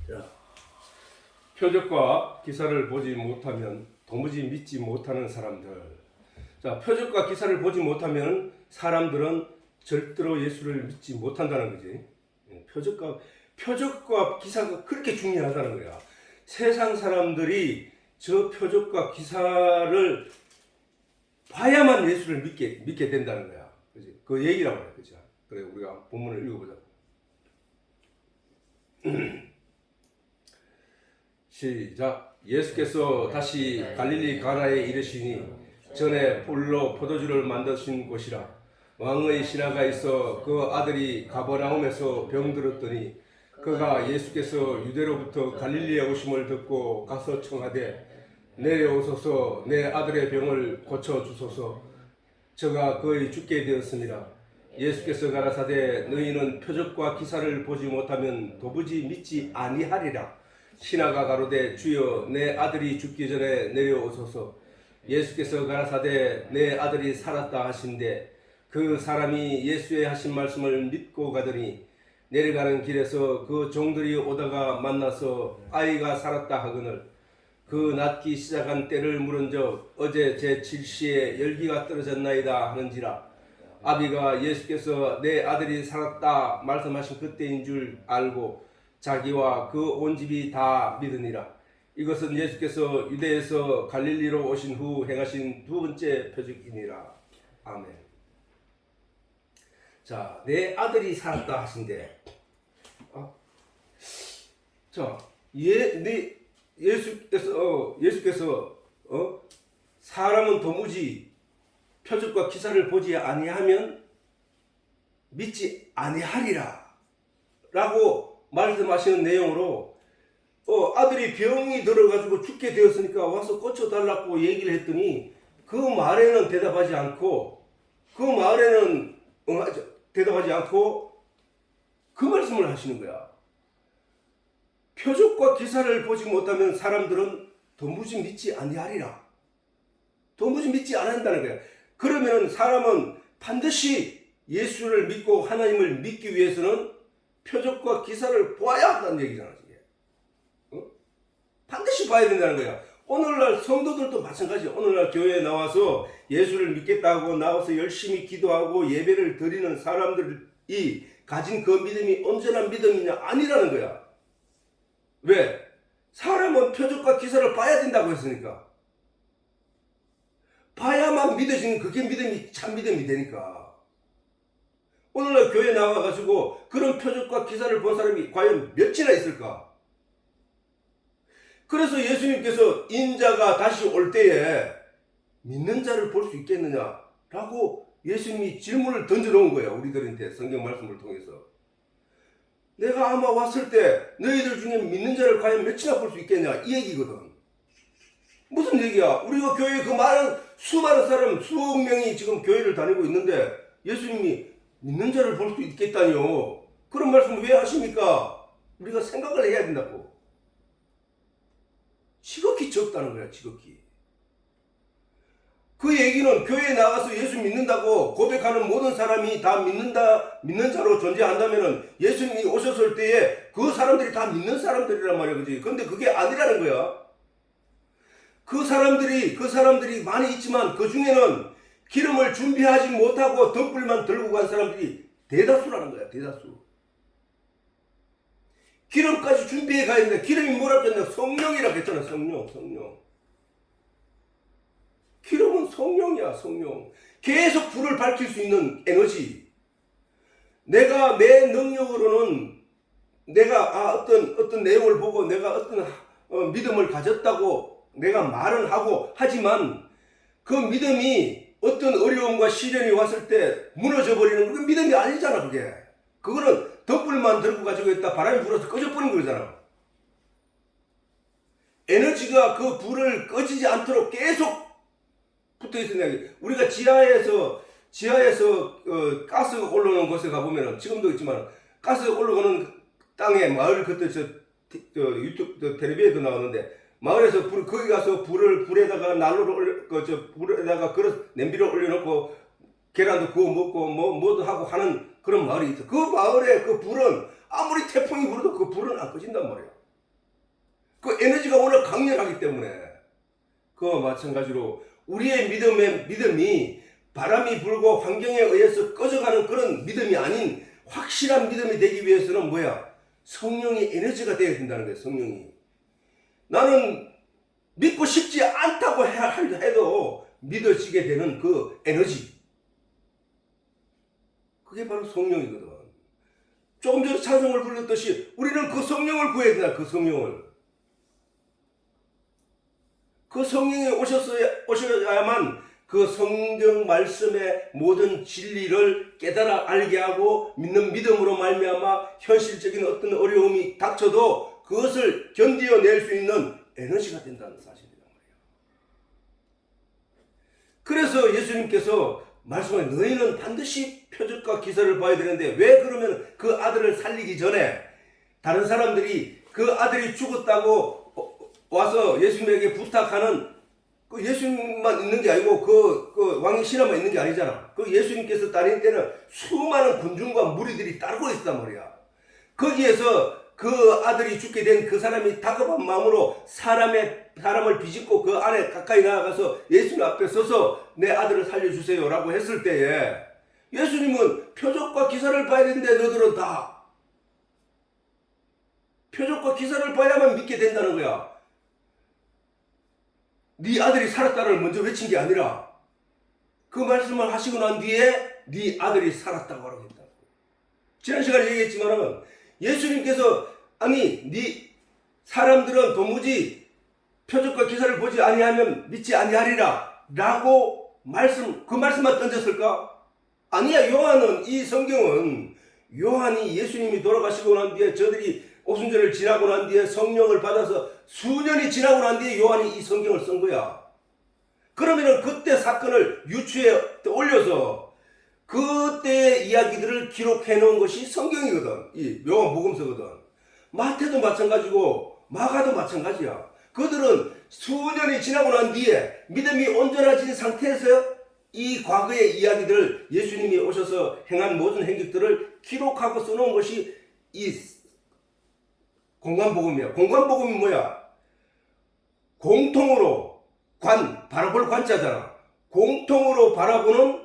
자, 표적과 기사를 보지 못하면 도무지 믿지 못하는 사람들. 자, 표적과 기사를 보지 못하면 사람들은 절대로 예수를 믿지 못한다는 거지. 표적과 기사가 그렇게 중요하다는 거야. 세상 사람들이 저 표적과 기사를 봐야만 예수를 믿게 된다는 거야. 그지? 그 얘기라고 해. 그죠? 그래, 우리가 본문을 읽어보자. 시작. 예수께서 다시 갈릴리 가나에 이르시니 전에 불로 포도주를 만드신 곳이라. 왕의 신하가 있어 그 아들이 가버나움에서 병들었더니 그가 예수께서 유대로부터 갈릴리에 오심을 듣고 가서 청하되 내려오소서 내 아들의 병을 고쳐주소서. 저가 거의 죽게 되었습니다. 예수께서 가라사대 너희는 표적과 기사를 보지 못하면 도무지 믿지 아니하리라. 신하가 가로되 주여 내 아들이 죽기 전에 내려오소서. 예수께서 가라사대 내 아들이 살았다 하신대 그 사람이 예수의 하신 말씀을 믿고 가더니 내려가는 길에서 그 종들이 오다가 만나서 아이가 살았다 하거늘 그 낫기 시작한 때를 물은적 어제 제7시에 열기가 떨어졌나이다 하는지라. 아비가 예수께서 내 아들이 살았다 말씀하신 그때인 줄 알고 자기와 그 온 집이 다 믿으니라. 이것은 예수께서 유대에서 갈릴리로 오신 후 행하신 두 번째 표적이니라. 아멘. 자, 내 아들이 살았다 하신대. 자, 예수께서 사람은 도무지 표적과 기사를 보지 아니하면 믿지 아니하리라 라고 말씀하시는 내용으로 아들이 병이 들어가지고 죽게 되었으니까 와서 고쳐달라고 얘기를 했더니 그 말에는 대답하지 않고 그 말씀을 하시는 거야. 표적과 기사를 보지 못하면 사람들은 도무지 믿지 아니하리라. 도무지 믿지 않는다는 거야. 그러면 사람은 반드시 예수를 믿고 하나님을 믿기 위해서는 표적과 기사를 보아야 한다는 얘기잖아. 반드시 봐야 된다는 거야. 오늘날 성도들도 마찬가지야. 오늘날 교회에 나와서 예수를 믿겠다고 나와서 열심히 기도하고 예배를 드리는 사람들이 가진 그 믿음이 온전한 믿음이냐? 아니라는 거야. 왜? 사람은 표적과 기사를 봐야 된다고 했으니까. 봐야만 믿어지는 그게 믿음이 참 믿음이 되니까. 오늘날 교회에 나와가지고 그런 표적과 기사를 본 사람이 과연 몇이나 있을까? 그래서 예수님께서 인자가 다시 올 때에 믿는 자를 볼 수 있겠느냐라고 예수님이 질문을 던져놓은 거예요. 우리들한테 성경 말씀을 통해서. 내가 아마 왔을 때 너희들 중에 믿는 자를 과연 몇이나 볼 수 있겠냐 이 얘기거든. 무슨 얘기야? 우리가 교회에 그 많은 수많은 사람 수억 명이 지금 교회를 다니고 있는데 예수님이 믿는 자를 볼 수 있겠다뇨. 그런 말씀을 왜 하십니까? 우리가 생각을 해야 된다고. 지극히 적다는 거야. 지극히. 그 얘기는 교회에 나가서 예수 믿는다고 고백하는 모든 사람이 다 믿는 자로 존재한다면은 예수님이 오셨을 때에 그 사람들이 다 믿는 사람들이란 말이야. 그지? 근데 그게 아니라는 거야. 그 사람들이 많이 있지만 그 중에는 기름을 준비하지 못하고 덤불만 들고 간 사람들이 대다수라는 거야. 대다수. 기름까지 준비해 가야 된다. 기름이 뭐라고 했냐? 성령이라고 했잖아. 성령. 기름은 성령이야. 성령. 계속 불을 밝힐 수 있는 에너지. 내가 내 능력으로는 내가 어떤 내용을 보고 내가 어떤 믿음을 가졌다고 내가 말은 하고 하지만 그 믿음이 어떤 어려움과 시련이 왔을 때 무너져 버리는 그 믿음이 아니잖아. 그게. 그거는 덤불만 들고 가지고 있다 바람이 불어서 꺼져버린 거잖아. 에너지가 그 불을 꺼지지 않도록 계속 붙어있으냐. 우리가 지하에서 가스가 올라오는 곳에 가보면 지금도 있지만 가스가 올라오는 땅에 마을 그때 유튜브 텔레비에도 나오는데 마을에서 거기 가서 불에다가 난로를 불에다가 냄비를 올려놓고 계란도 구워 먹고 뭐도 하고 하는 그런 마을이 있어. 그 마을에 그 불은 아무리 태풍이 불어도 그 불은 안 꺼진단 말이야. 그 에너지가 워낙 강렬하기 때문에. 그와 마찬가지로 우리의 믿음이 바람이 불고 환경에 의해서 꺼져가는 그런 믿음이 아닌 확실한 믿음이 되기 위해서는 뭐야? 성령이 에너지가 되어야 된다는 거예요. 성령이. 나는 믿고 싶지 않다고 해도 믿어지게 되는 그 에너지. 그게 바로 성령이거든. 조금 전에 찬송을 불렀듯이 우리는 그 성령을 구해야 된다. 그 성령을. 그 성령이 오셔야만 그 성경 말씀의 모든 진리를 깨달아 알게 하고 믿는 믿음으로 말미암아 현실적인 어떤 어려움이 닥쳐도 그것을 견디어낼 수 있는 에너지가 된다는 사실이란 말이에요. 그래서 예수님께서 말씀하신 너희는 반드시 표적과 기사를 봐야 되는데 왜 그러면 그 아들을 살리기 전에 다른 사람들이 그 아들이 죽었다고 와서 예수님에게 부탁하는 그 예수님만 있는 게 아니고 그 왕의 신하만 있는 게 아니잖아. 그 예수님께서 다닐 때는 수많은 군중과 무리들이 따르고 있단 말이야. 거기에서 그 아들이 죽게 된 그 사람이 다급한 마음으로 사람을 비집고 그 안에 가까이 나아가서 예수님 앞에 서서 내 아들을 살려주세요 라고 했을 때에 예수님은 표적과 기사를 봐야 되는데 너희들은 다 표적과 기사를 봐야만 믿게 된다는 거야. 네 아들이 살았다를 먼저 외친 게 아니라 그 말씀을 하시고 난 뒤에 네 아들이 살았다고 하라고 했다. 지난 시간에 얘기했지만은 예수님께서 아니 네 사람들은 도무지 표적과 기사를 보지 아니하면 믿지 아니하리라 라고 그 말씀만 던졌을까? 아니야. 요한은 이 성경은 요한이 예수님이 돌아가시고 난 뒤에 저들이 오순절을 지나고 난 뒤에 성령을 받아서 수년이 지나고 난 뒤에 요한이 이 성경을 쓴 거야. 그러면은 그때 사건을 유추에 올려서 그때의 이야기들을 기록해 놓은 것이 성경이거든. 이 요한복음서거든. 마태도 마찬가지고 마가도 마찬가지야. 그들은 수년이 지나고 난 뒤에 믿음이 온전해진 상태에서 이 과거의 이야기들을 예수님이 오셔서 행한 모든 행적들을 기록하고 써놓은 것이 이 공관복음이야. 공관복음이 뭐야? 공통으로 바라볼 관자잖아. 공통으로 바라보는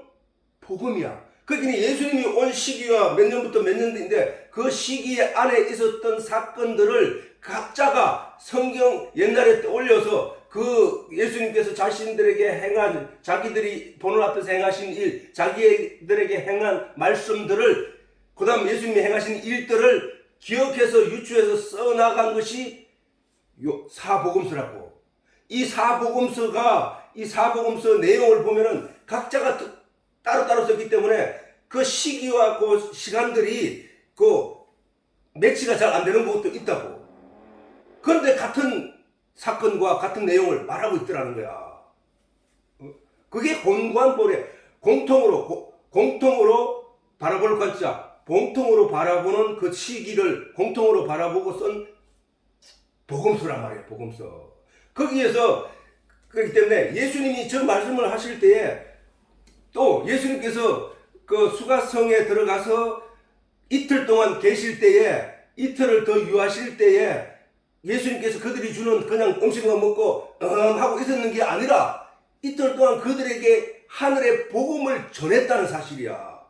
복음이야. 그러니까 예수님이 온 시기가 몇 년부터 몇 년인데 그 시기 안에 있었던 사건들을 각자가 성경 옛날에 올려서 그 예수님께서 자신들에게 행한 자기들이 보는 앞에서 행하신 일, 자기들에게 행한 말씀들을 그 다음 예수님이 행하신 일들을 기억해서 유추해서 써나간 것이 사복음서라고. 이 사복음서 내용을 보면은 각자가 따로따로 썼기 때문에 그 시기와 그 시간들이 그 매치가 잘 안 되는 것도 있다고. 그런데 같은 사건과 같은 내용을 말하고 있더라는 거야. 그게 공관보래. 공통으로 바라볼 관자. 공통으로 바라보는 그 시기를 공통으로 바라보고 쓴 복음서란 말이에요. 복음서. 거기에서 그렇기 때문에 예수님이 저 말씀을 하실 때에 또 예수님께서 그 수가성에 들어가서 이틀 동안 계실 때에 이틀을 더 유하실 때에 예수님께서 그들이 주는 그냥 음식만 먹고 하고 있었는 게 아니라 이틀 동안 그들에게 하늘의 복음을 전했다는 사실이야.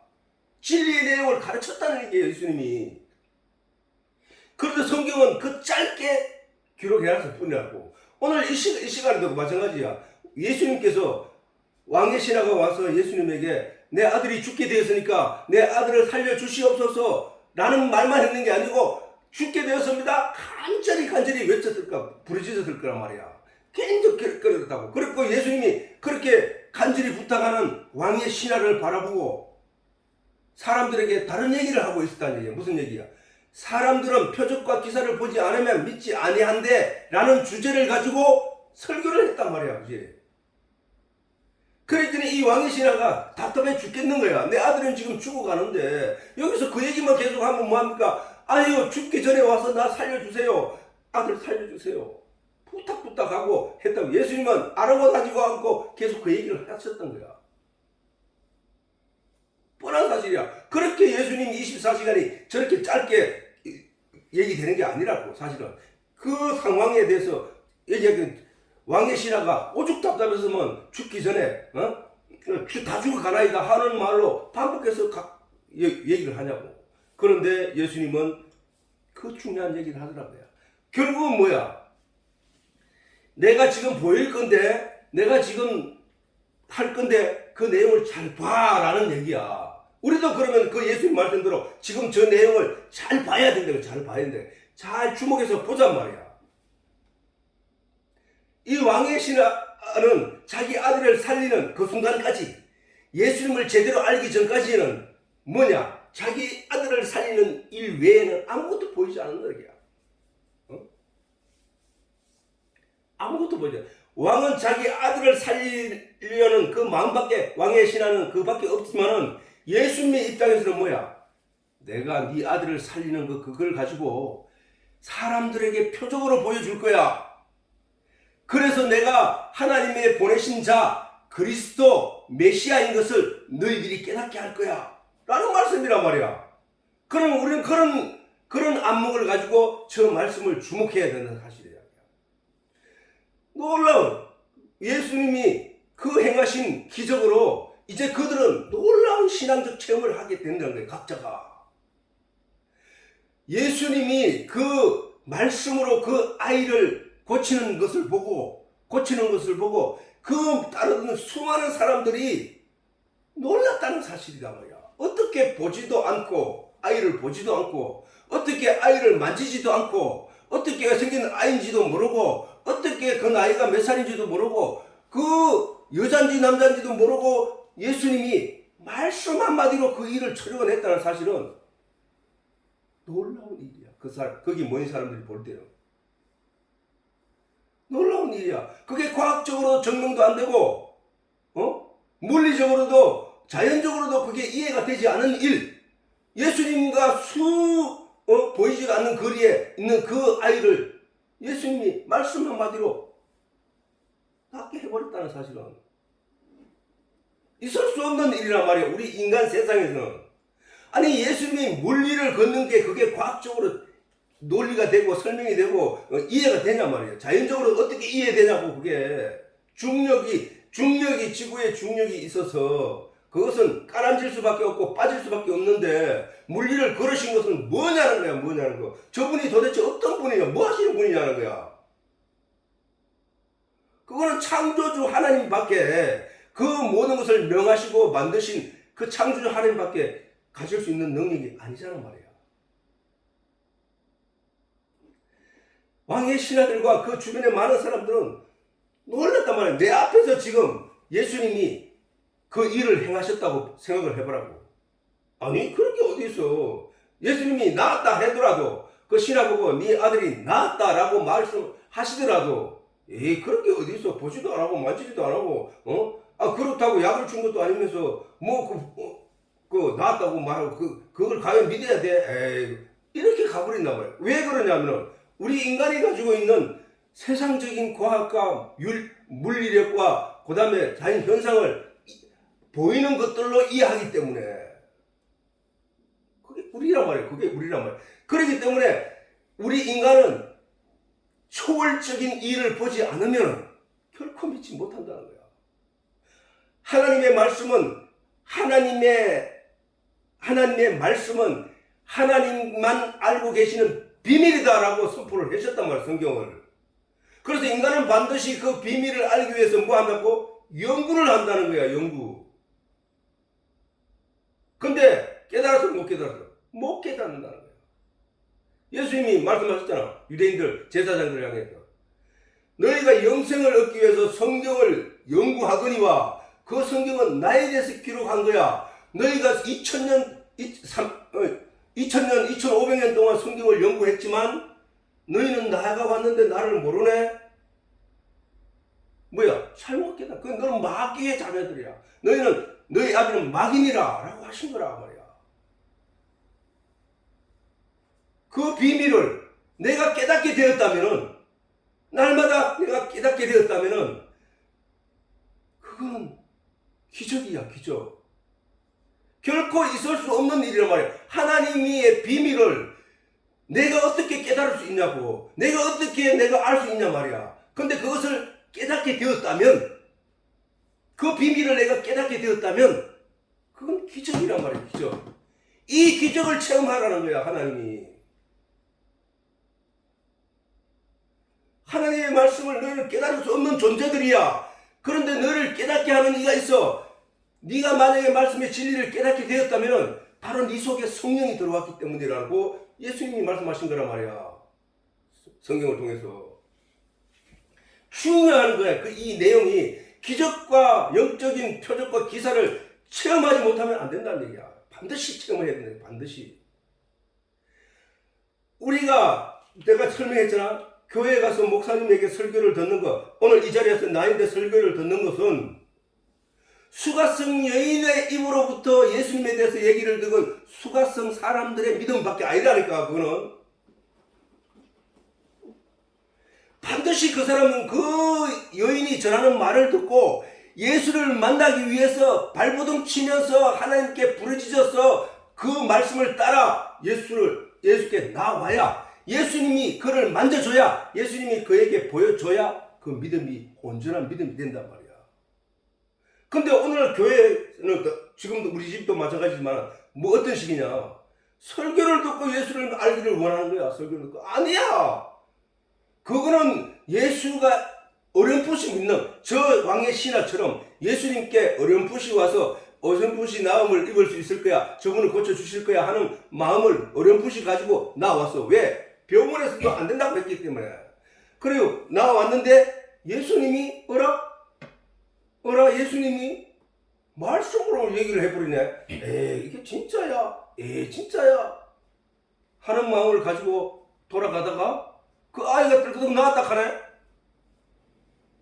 진리의 내용을 가르쳤다는 얘기예요. 예수님이. 그런데 성경은 그 짧게 기록해놨을 뿐이라고. 오늘 이 시간에도 마찬가지야. 예수님께서 왕의 신하가 와서 예수님에게 내 아들이 죽게 되었으니까 내 아들을 살려주시옵소서 라는 말만 했는 게 아니고 죽게 되었습니다. 간절히 외쳤을까 부르짖었을 거란 말이야. 굉장히 그랬다고. 그리고 예수님이 그렇게 간절히 부탁하는 왕의 신하를 바라보고 사람들에게 다른 얘기를 하고 있었다는 얘기야. 무슨 얘기야? 사람들은 표적과 기사를 보지 않으면 믿지 아니한대 라는 주제를 가지고 설교를 했단 말이야. 그치? 그랬더니 이 왕의 신하가 답답해 죽겠는 거야. 내 아들은 지금 죽어가는데 여기서 그 얘기만 계속하면 뭐합니까? 아유, 죽기 전에 와서 나 살려주세요. 아들 살려주세요. 부탁하고 했다고. 예수님은 아랑곳하지도 않고 계속 그 얘기를 하셨던 거야. 뻔한 사실이야. 그렇게 예수님 24시간이 저렇게 짧게 얘기되는 게 아니라고. 사실은 그 상황에 대해서 얘기하기, 왕의 신하가 오죽 답답했으면 죽기 전에 다 죽어가나이다 하는 말로 반복해서 얘기를 하냐고. 그런데 예수님은 그 중요한 얘기를 하더라고요. 결국은 뭐야? 내가 지금 보일 건데, 내가 지금 할 건데 그 내용을 잘 봐라는 얘기야. 우리도 그러면 그 예수님 말씀대로 지금 저 내용을 잘 봐야 된다고. 잘 봐야 된다. 잘 주목해서 보잔 말이야. 이 왕의 신하는 자기 아들을 살리는 그 순간까지, 예수님을 제대로 알기 전까지는 뭐냐? 자기 아들을 살리는 일 외에는 아무것도 보이지 않는다 이거야. 아무것도 보이지 않아. 왕은 자기 아들을 살리려는 그 마음밖에, 왕의 신하는 그밖에 없지만은 예수님의 입장에서는 뭐야? 내가 네 아들을 살리는 그걸 가지고 사람들에게 표적으로 보여줄 거야. 그래서 내가 하나님의 보내신 자 그리스도 메시아인 것을 너희들이 깨닫게 할 거야 라는 말씀이란 말이야. 그럼 우리는 그런 안목을 가지고 저 말씀을 주목해야 된다는 사실이야. 놀라운 예수님이 그 행하신 기적으로 이제 그들은 놀라운 신앙적 체험을 하게 된다는 거예요. 각자가. 예수님이 그 말씀으로 그 아이를 고치는 것을 보고 그 따르는 수많은 사람들이 놀랐다는 사실이다 말이야. 어떻게 보지도 않고, 아이를 보지도 않고, 어떻게 아이를 만지지도 않고, 어떻게 생긴 아이인지도 모르고, 어떻게 그 나이가 몇 살인지도 모르고, 그 여잔지 남잔지도 모르고 예수님이 말씀 한마디로 그 일을 처리해냈다는 사실은 놀라운 일이야. 거기 모인 사람들이 볼 때는 놀라운 일이야. 그게 과학적으로 증명도 안 되고, 물리적으로도 자연적으로도 그게 이해가 되지 않은 일. 예수님과 보이지가 않는 거리에 있는 그 아이를 예수님이 말씀 한마디로 낫게 해버렸다는 사실은 있을 수 없는 일이란 말이야. 우리 인간 세상에서는. 아니, 예수님이 물리를 걷는 게 그게 과학적으로 논리가 되고 설명이 되고 이해가 되냐 말이야. 자연적으로 어떻게 이해되냐고. 그게 중력이 지구에 중력이 있어서 그것은 깔아앉을 수밖에 없고 빠질 수밖에 없는데, 물리를 걸으신 것은 뭐냐는 거. 저분이 도대체 어떤 분이냐, 뭐 하시는 분이냐는 거야. 그거는 창조주 하나님밖에, 그 모든 것을 명하시고 만드신 그 창조주 하나님밖에 가질 수 있는 능력이 아니잖아 말이야. 왕의 신하들과 그 주변의 많은 사람들은 놀랐단 말이야. 내 앞에서 지금 예수님이 그 일을 행하셨다고 생각을 해보라고. 아니, 그런 게 어디 있어. 예수님이 나았다 하더라도, 그 신하 보고 네 아들이 나았다라고 말씀하시더라도, 그런 게 어디 있어. 보지도 안 하고 만지지도 안 하고, 그렇다고 약을 준 것도 아니면서 나았다고 말하고 그걸 과연 믿어야 돼? 이렇게 가버린단 말이야. 왜 그러냐면은 우리 인간이 가지고 있는 세상적인 과학과 물리력과 그 다음에 자연 현상을 보이는 것들로 이해하기 때문에 그게 우리란 말이야. 그렇기 때문에 우리 인간은 초월적인 일을 보지 않으면 결코 믿지 못한다는 거야. 하나님의 말씀은 하나님의 말씀은 하나님만 알고 계시는 비밀이다라고 선포를 하셨단 말이야, 성경을. 그래서 인간은 반드시 그 비밀을 알기 위해서 뭐 한다고? 연구를 한다는 거야, 연구. 근데 깨달아서 못 깨닫는다는 거야. 예수님이 말씀하셨잖아. 유대인들, 제사장들 향해서. 너희가 영생을 얻기 위해서 성경을 연구하거니와 그 성경은 나에 대해서 기록한 거야. 너희가 2500년 동안 성경을 연구했지만 너희는 나가 왔는데 나를 모르네? 뭐야? 잘못 깨달아. 너는 마귀의 자녀들이야. 너희 아비는 마귀니라 라고 하신 거라 말이야. 그 비밀을 내가 깨닫게 되었다면은, 날마다 내가 깨닫게 되었다면은 그건 기적이야, 기적. 결코 있을 수 없는 일이란 말이야. 하나님의 비밀을 내가 어떻게 깨달을 수 있냐고. 내가 어떻게 내가 알 수 있냐 말이야. 근데 그것을 깨닫게 되었다면, 그 비밀을 내가 깨닫게 되었다면 그건 기적이란 말이야. 기적. 이 기적을 체험하라는 거야. 하나님이. 하나님의 말씀을 너희는 깨달을 수 없는 존재들이야. 그런데 너를 깨닫게 하는 이가 있어. 네가 만약에 말씀의 진리를 깨닫게 되었다면 바로 네 속에 성령이 들어왔기 때문이라고 예수님이 말씀하신 거란 말이야. 성경을 통해서. 중요한 거야. 이 내용이 기적과 영적인 표적과 기사를 체험하지 못하면 안 된다는 얘기야. 반드시 체험을 해야 된다. 반드시. 내가 설명했잖아. 교회에 가서 목사님에게 설교를 듣는 것, 오늘 이 자리에서 나인데 설교를 듣는 것은 수가성 여인의 입으로부터 예수님에 대해서 얘기를 듣은 수가성 사람들의 믿음밖에 아니라니까. 그거는 반드시 그 사람은 그 여인이 전하는 말을 듣고 예수를 만나기 위해서 발버둥 치면서 하나님께 부르짖어서 그 말씀을 따라 예수께 나와야, 예수님이 그를 만져줘야, 예수님이 그에게 보여줘야 그 믿음이 온전한 믿음이 된단 말이야. 근데 오늘 교회는 지금도 우리 집도 마찬가지지만 뭐 어떤 식이냐, 설교를 듣고 예수를 알기를 원하는 거야. 설교를 듣고. 아니야. 그거는 예수가 어렴풋이 믿는 저 왕의 신하처럼 예수님께 어렴풋이 와서 어렴풋이 나음을 입을 수 있을 거야, 저분을 고쳐주실 거야 하는 마음을 어렴풋이 가지고 나왔어. 왜? 병원에서도 안 된다고 했기 때문에. 그리고 나왔는데 예수님이 예수님이 말씀으로 얘기를 해버리네. 이게 진짜야. 진짜야. 하는 마음을 가지고 돌아가다가 그 아이가 뜰떡 나왔다 하네.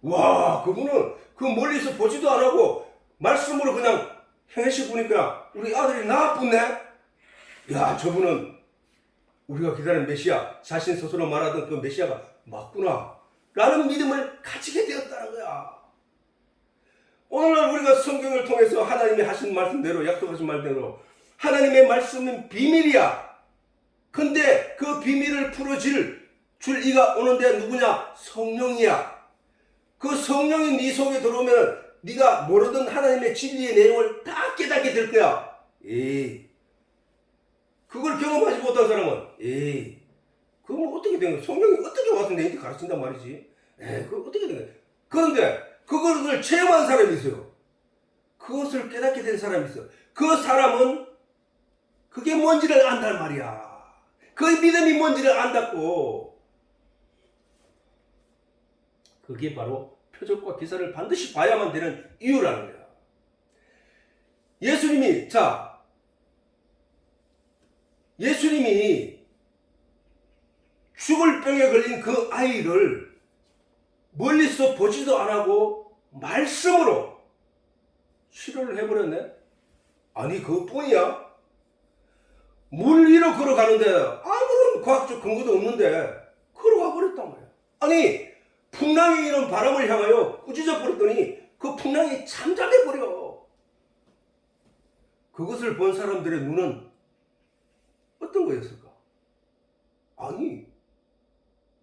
와, 그분은 그 멀리서 보지도 안 하고 말씀으로 그냥 행시 보니까 우리 아들이 나았네. 야, 저분은 우리가 기다리는 메시아, 자신 스스로 말하던 그 메시아가 맞구나 라는 믿음을 가지게 되었다는 거야. 오늘날 우리가 성경을 통해서 하나님이 하신 말씀대로, 약속하신 말대로 하나님의 말씀은 비밀이야. 근데 그 비밀을 풀어줄 이가 오는데 누구냐? 성령이야. 그 성령이 네 속에 들어오면 네가 모르던 하나님의 진리의 내용을 다 깨닫게 될 거야. 그걸 경험하지 못한 사람은 그건 어떻게 된 거야? 성령이 어떻게 와서 내한테 가르친단 말이지. 그건 어떻게 된 거야? 그런데 그것을 체험한 사람이 있어요. 그것을 깨닫게 된 사람이 있어. 그 사람은 그게 뭔지를 안단 말이야. 그 믿음이 뭔지를 안다고. 그게 바로 표적과 기사를 반드시 봐야만 되는 이유라는 거야. 예수님이 죽을 병에 걸린 그 아이를 멀리서 보지도 안 하고 말씀으로 치료를 해버렸네. 아니, 그뿐이야? 물 위로 걸어가는데 아무런 과학적 근거도 없는데 걸어가 버렸단 말이야. 아니, 풍랑이 이런 바람을 향하여 꾸짖어 버렸더니 그 풍랑이 잠잠해 버려. 그것을 본 사람들의 눈은 어떤 거였을까? 아니,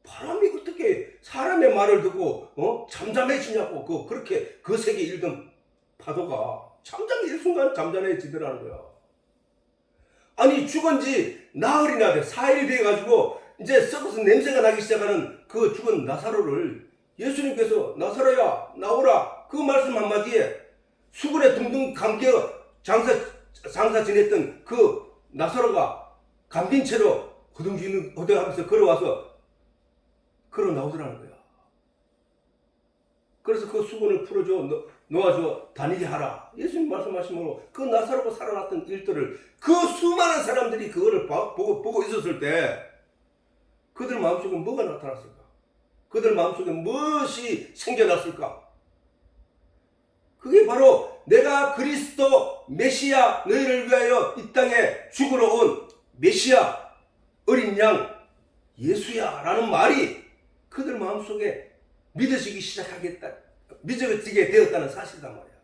바람이 어떻게 사람의 말을 듣고 잠잠해지냐고. 그렇게 거세게 일던 파도가 일순간 잠잠해지더라는 거야. 아니, 죽은 지 나흘이나 돼. 4일이 돼가지고 이제 썩어서 냄새가 나기 시작하는 그 죽은 나사로를 예수님께서 나사로야 나오라, 그 말씀 한마디에 수건에 둥둥 감겨 장사 지냈던 그 나사로가 감긴 채로 허둥지둥하면서 걸어와서 걸어 나오더라는 거야. 그래서 그 수건을 풀어줘, 놓아줘, 다니게 하라. 예수님 말씀하시므로 그 나사로가 살아났던 일들을 그 수많은 사람들이 그거를 보고 있었을 때 그들 마음속에 뭐가 나타났을까? 그들 마음속에 무엇이 생겨났을까? 그게 바로 내가 그리스도 메시아, 너희를 위하여 이 땅에 죽으러 온 메시아, 어린 양 예수야 라는 말이 그들 마음속에 믿어지게 되었다는 사실이란 말이야.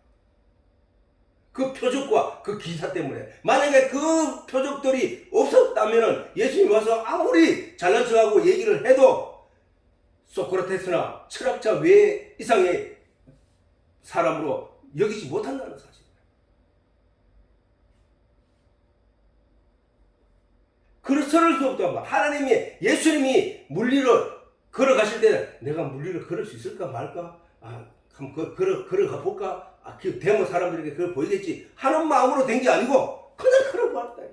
그 표적과 그 기사 때문에. 만약에 그 표적들이 없었다면 예수님이 와서 아무리 잘난 척하고 얘기를 해도 소크라테스나 철학자 외 이상의 사람으로 여기지 못한다는 사실이에요. 그럴 수 없단 말이야. 하나님이, 예수님이 물리로 걸어가실 때는 내가 물리로 걸을 수 있을까 말까? 한번 걸어가 볼까? 그 데모 사람들에게 그걸 보이겠지 하는 마음으로 된 게 아니고 그냥 걸어봤다.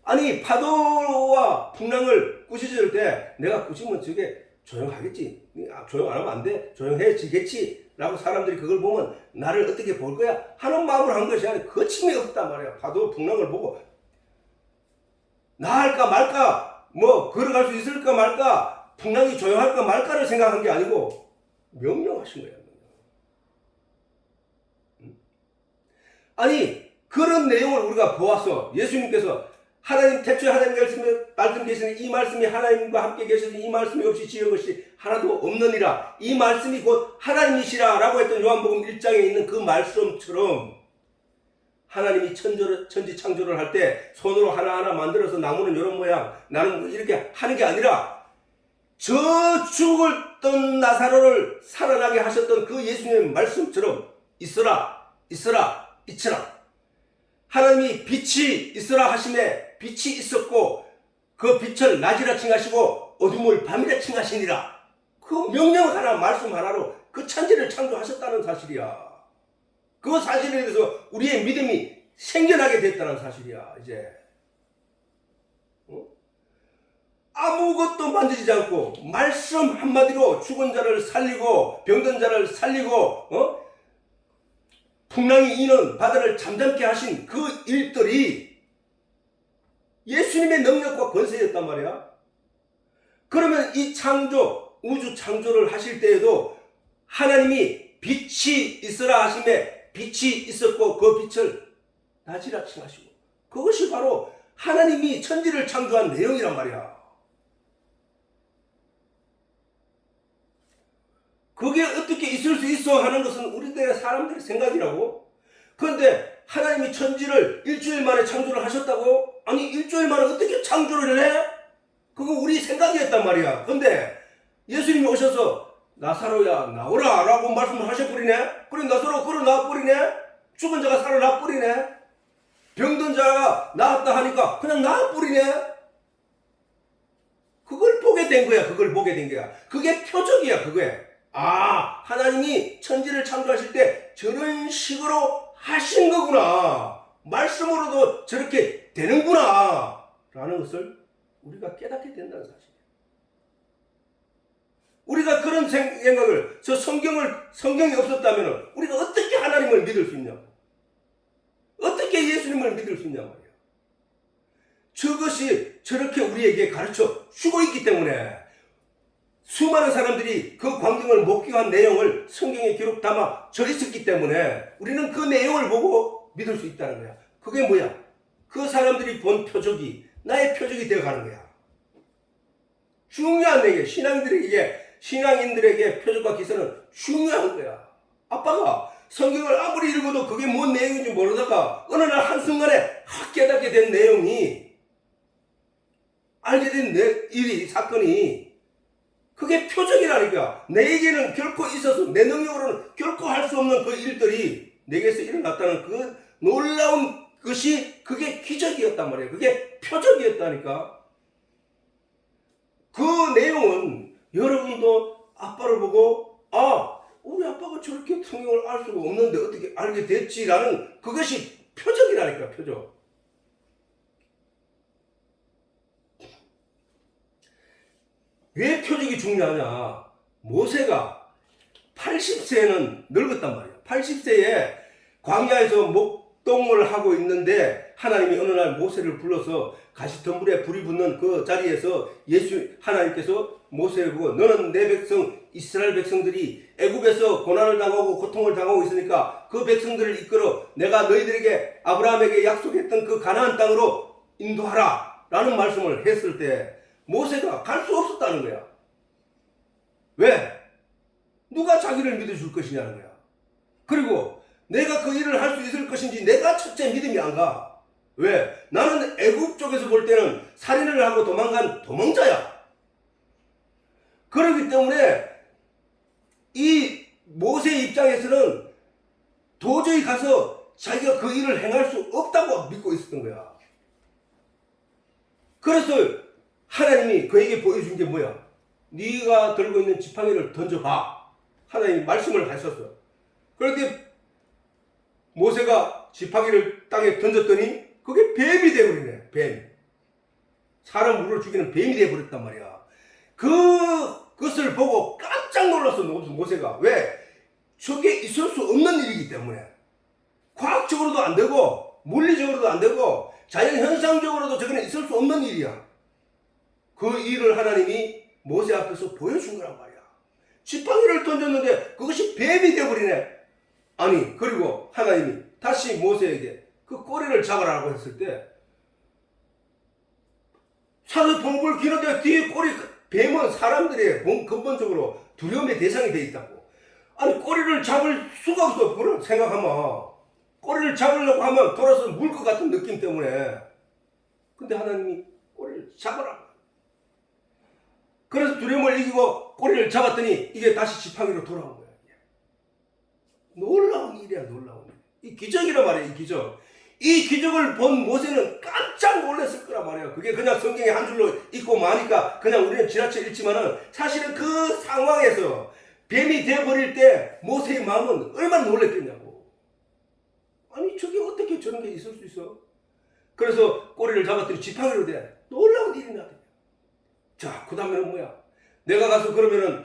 아니, 파도와 풍랑을 꾸짖을 때 내가 꾸짖으면 저게 조용하겠지. 조용 안 하면 안 돼. 조용해지겠지. 라고 사람들이 그걸 보면 나를 어떻게 볼 거야? 하는 마음으로 한 것이 아니라 거침이 없단 말이야. 파도 풍랑을 보고 나 할까 말까, 뭐 걸어갈 수 있을까 말까, 풍랑이 조용할까 말까를 생각한 게 아니고 명령하신 거야. 아니, 그런 내용을 우리가 보았어. 예수님께서 하나님, 태초에 하나님 말씀 계시는 이 말씀이 하나님과 함께 계셔서 이 말씀이 없이 지은 것이 하나도 없느니라. 이 말씀이 곧 하나님이시라 라고 했던 요한복음 1장에 있는 그 말씀처럼 하나님이 천지 창조를 할 때 손으로 하나하나 만들어서 나무는 이런 모양, 나는 이렇게 하는 게 아니라 저 죽었던 나사로를 살아나게 하셨던 그 예수님의 말씀처럼 있어라, 있으라. 하나님이 빛이 있으라 하심에 빛이 있었고 그 빛을 낮이라 칭하시고 어둠을 밤이라 칭하시니라. 그 명령 하나, 말씀 하나로 그 천지를 창조하셨다는 사실이야. 그 사실에 대해서 우리의 믿음이 생겨나게 됐다는 사실이야. 이제 아무것도 만지지 않고 말씀 한마디로 죽은 자를 살리고 병든 자를 살리고 풍랑이 이는 바다를 잠잠게 하신 그 일들이 예수님의 능력과 권세였단 말이야. 그러면 이 창조, 우주 창조를 하실 때에도 하나님이 빛이 있으라 하심에 빛이 있었고 그 빛을 낮이라 칭하시고, 그것이 바로 하나님이 천지를 창조한 내용이란 말이야. 그게 어떻게 있을 수 있어 하는 것은 우리들의 사람들의 생각이라고. 그런데 하나님이 천지를 일주일 만에 창조를 하셨다고? 아니, 일주일 만에 어떻게 창조를 해? 그거 우리 생각이었단 말이야. 그런데 예수님이 오셔서 나사로야 나오라 라고 말씀을 하셔버리네. 그래, 나사로 걸어 나와버리네. 죽은 자가 살아나버리네. 병든 자가 나았다 하니까 그냥 나와버리네. 그걸 보게 된 거야. 그게 표적이야. 그게. 하나님이 천지를 창조하실 때 저런 식으로 하신 거구나, 말씀으로도 저렇게 되는구나 라는 것을 우리가 깨닫게 된다는 사실이에요. 우리가 그런 생각을, 성경이 없었다면 우리가 어떻게 하나님을 믿을 수 있냐고, 어떻게 예수님을 믿을 수 있냐 말이에요. 저것이 저렇게 우리에게 가르쳐 주고 있기 때문에 수많은 사람들이 그 광경을 목격한 내용을 성경에 기록 담아 져 있었기 때문에 우리는 그 내용을 보고 믿을 수 있다는 거야. 그게 뭐야? 그 사람들이 본 표적이 나의 표적이 되어가는 거야. 중요한 얘기, 신앙인들에게 표적과 기사는 중요한 거야. 아빠가 성경을 아무리 읽어도 그게 뭔 내용인지 모르다가 어느 날 한순간에 깨닫게 된 내용이, 알게 된 일이, 사건이 그게 표적이라니까. 내게는 결코 있어서 내 능력으로는 결코 할 수 없는 그 일들이 내게서 일어났다는 그 놀라운 것이, 그게 기적이었단 말이에요. 그게 표적이었다니까. 그 내용은 여러분도 아빠를 보고 우리 아빠가 저렇게 성경을 알 수가 없는데 어떻게 알게 됐지라는 그것이 표적이라니까. 표적. 왜 표적이 중요하냐? 모세가 80세는 늙었단 말이야. 80세에 광야에서 목동을 하고 있는데 하나님이 어느 날 모세를 불러서 가시덤불에 불이 붙는 그 자리에서 하나님께서 모세를 보고, 너는 내 백성 이스라엘 백성들이 애굽에서 고난을 당하고 고통을 당하고 있으니까 그 백성들을 이끌어 내가 너희들에게 아브라함에게 약속했던 그 가나안 땅으로 인도하라 라는 말씀을 했을 때 모세가 갈 수 없었다는 거야. 왜? 누가 자기를 믿어줄 것이냐는 거야. 그리고 내가 그 일을 할 수 있을 것인지 내가 첫째 믿음이 안 가. 왜? 나는 애굽 쪽에서 볼 때는 살인을 하고 도망간 도망자야. 그렇기 때문에 이 모세의 입장에서는 도저히 가서 자기가 그 일을 행할 수 없다고 믿고 있었던 거야. 그래서 하나님이 그에게 보여준 게 뭐야? 네가 들고 있는 지팡이를 던져봐. 하나님이 말씀을 하셨어. 그런데 모세가 지팡이를 땅에 던졌더니 그게 뱀이 되어버리네. 뱀. 사람 물을 죽이는 뱀이 되어버렸단 말이야. 그것을 보고 깜짝 놀랐어 모세가. 왜? 저게 있을 수 없는 일이기 때문에. 과학적으로도 안 되고 물리적으로도 안 되고 자연현상적으로도 저거는 있을 수 없는 일이야. 그 일을 하나님이 모세 앞에서 보여준 거란 말이야. 지팡이를 던졌는데 그것이 뱀이 되어버리네. 아니, 그리고 하나님이 다시 모세에게 그 꼬리를 잡아라고 했을 때 산을 봉불 기는데 뒤에 꼬리, 뱀은 사람들의 근본적으로 두려움의 대상이 돼 있다고. 아니, 꼬리를 잡을 수가 없어. 그걸 생각하면 꼬리를 잡으려고 하면 돌아서 물 것 같은 느낌 때문에. 근데 하나님이 꼬리를 잡아라. 그래서 두려움을 이기고 꼬리를 잡았더니 이게 다시 지팡이로 돌아온 거야. 놀라운 일이야, 놀라운 일. 이 기적이란 말이야, 이 기적. 이 기적을 본 모세는 깜짝 놀랐을 거란 말이야. 그게 그냥 성경에 한 줄로 읽고 마니까 그냥 우리는 지나쳐 읽지만은 사실은 그 상황에서 뱀이 되어버릴 때 모세의 마음은 얼마나 놀랐겠냐고. 아니, 저게 어떻게 저런 게 있을 수 있어? 그래서 꼬리를 잡았더니 지팡이로 돼. 놀라운 일이 나더라. 자, 그 다음에는 뭐야? 내가 가서 그러면은